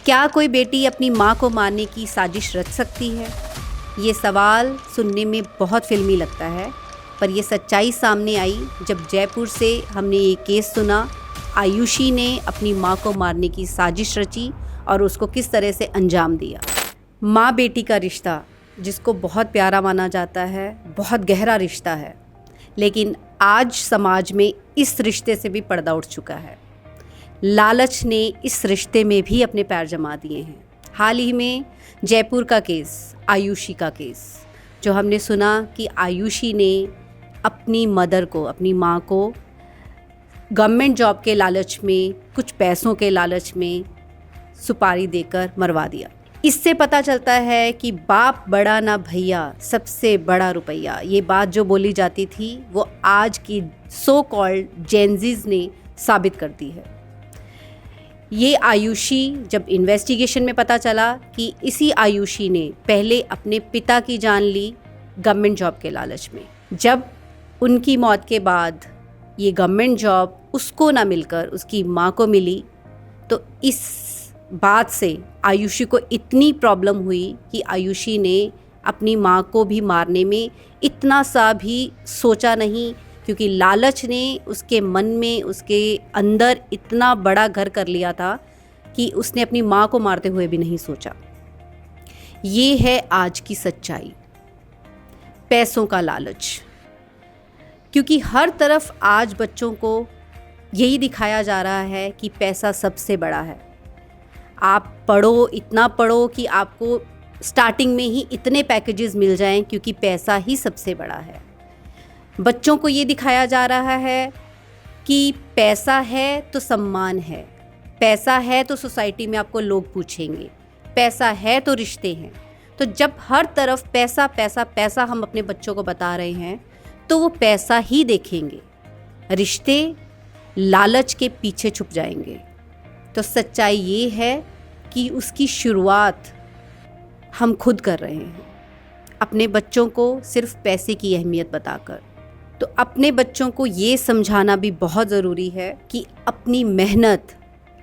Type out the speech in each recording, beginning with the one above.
क्या कोई बेटी अपनी माँ को मारने की साजिश रच सकती है? ये सवाल सुनने में बहुत फिल्मी लगता है, पर ये सच्चाई सामने आई जब जयपुर से हमने ये केस सुना। आयुषी ने अपनी माँ को मारने की साजिश रची और उसको किस तरह से अंजाम दिया। माँ बेटी का रिश्ता जिसको बहुत प्यारा माना जाता है, बहुत गहरा रिश्ता है, लेकिन आज समाज में इस रिश्ते से भी पर्दा उठ चुका है। लालच ने इस रिश्ते में भी अपने पैर जमा दिए हैं। हाल ही में जयपुर का केस, आयुषी का केस, जो हमने सुना कि आयुषी ने अपनी मदर को, अपनी माँ को गवर्नमेंट जॉब के लालच में, कुछ पैसों के लालच में सुपारी देकर मरवा दिया। इससे पता चलता है कि बाप बड़ा ना भैया, सबसे बड़ा रुपया। ये बात जो बोली जाती थी वो आज की सो कॉल्ड जेनजीज ने साबित कर दी है। ये आयुषी, जब इन्वेस्टिगेशन में पता चला कि इसी आयुषी ने पहले अपने पिता की जान ली गवर्नमेंट जॉब के लालच में। जब उनकी मौत के बाद ये गवर्नमेंट जॉब उसको ना मिलकर उसकी माँ को मिली, तो इस बात से आयुषी को इतनी प्रॉब्लम हुई कि आयुषी ने अपनी माँ को भी मारने में इतना सा भी सोचा नहीं, क्योंकि लालच ने उसके मन में, उसके अंदर इतना बड़ा घर कर लिया था कि उसने अपनी माँ को मारते हुए भी नहीं सोचा। ये है आज की सच्चाई, पैसों का लालच। क्योंकि हर तरफ आज बच्चों को यही दिखाया जा रहा है कि पैसा सबसे बड़ा है। आप पढ़ो, इतना पढ़ो कि आपको स्टार्टिंग में ही इतने पैकेजेस मिल जाएं, क्योंकि पैसा ही सबसे बड़ा है। बच्चों को ये दिखाया जा रहा है कि पैसा है तो सम्मान है, पैसा है तो सोसाइटी में आपको लोग पूछेंगे, पैसा है तो रिश्ते हैं। तो जब हर तरफ पैसा पैसा पैसा हम अपने बच्चों को बता रहे हैं, तो वो पैसा ही देखेंगे, रिश्ते लालच के पीछे छुप जाएंगे। तो सच्चाई ये है कि उसकी शुरुआत हम खुद कर रहे हैं, अपने बच्चों को सिर्फ पैसे की अहमियत बताकर। तो अपने बच्चों को ये समझाना भी बहुत ज़रूरी है कि अपनी मेहनत,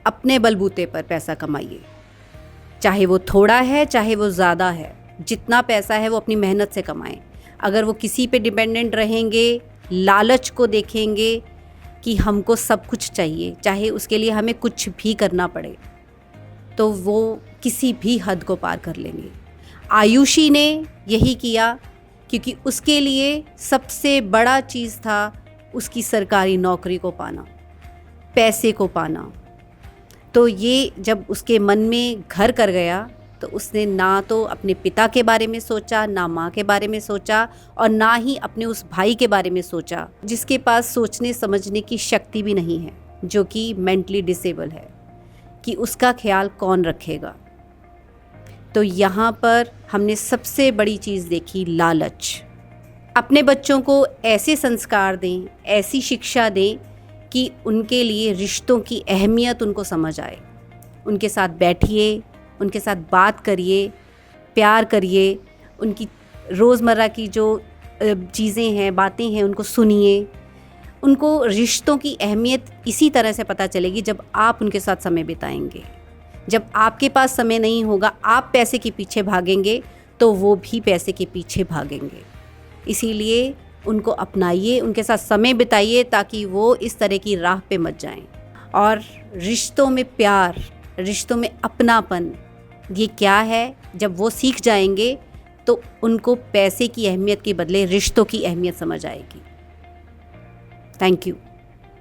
अपने बलबूते पर पैसा कमाइए, चाहे वो थोड़ा है चाहे वो ज़्यादा है। जितना पैसा है वो अपनी मेहनत से कमाएं। अगर वो किसी पे डिपेंडेंट रहेंगे, लालच को देखेंगे कि हमको सब कुछ चाहिए, चाहे उसके लिए हमें कुछ भी करना पड़े, तो वो किसी भी हद को पार कर लेंगे। आयुषी ने यही किया, क्योंकि उसके लिए सबसे बड़ा चीज़ था उसकी सरकारी नौकरी को पाना, पैसे को पाना। तो ये जब उसके मन में घर कर गया, तो उसने ना तो अपने पिता के बारे में सोचा, ना माँ के बारे में सोचा, और ना ही अपने उस भाई के बारे में सोचा जिसके पास सोचने समझने की शक्ति भी नहीं है, जो कि मेंटली डिसेबल है, कि उसका ख्याल कौन रखेगा। तो यहाँ पर हमने सबसे बड़ी चीज़ देखी, लालच। अपने बच्चों को ऐसे संस्कार दें, ऐसी शिक्षा दें कि उनके लिए रिश्तों की अहमियत उनको समझ आए। उनके साथ बैठिए, उनके साथ बात करिए, प्यार करिए, उनकी रोज़मर्रा की जो चीज़ें हैं, बातें हैं, उनको सुनिए। उनको रिश्तों की अहमियत इसी तरह से पता चलेगी जब आप उनके साथ समय बिताएंगे। जब आपके पास समय नहीं होगा, आप पैसे के पीछे भागेंगे, तो वो भी पैसे के पीछे भागेंगे। इसीलिए उनको अपनाइए, उनके साथ समय बिताइए, ताकि वो इस तरह की राह पे मत जाएं। और रिश्तों में प्यार, रिश्तों में अपनापन, ये क्या है, जब वो सीख जाएंगे तो उनको पैसे की अहमियत के बदले रिश्तों की अहमियत समझ आएगी। Thank you.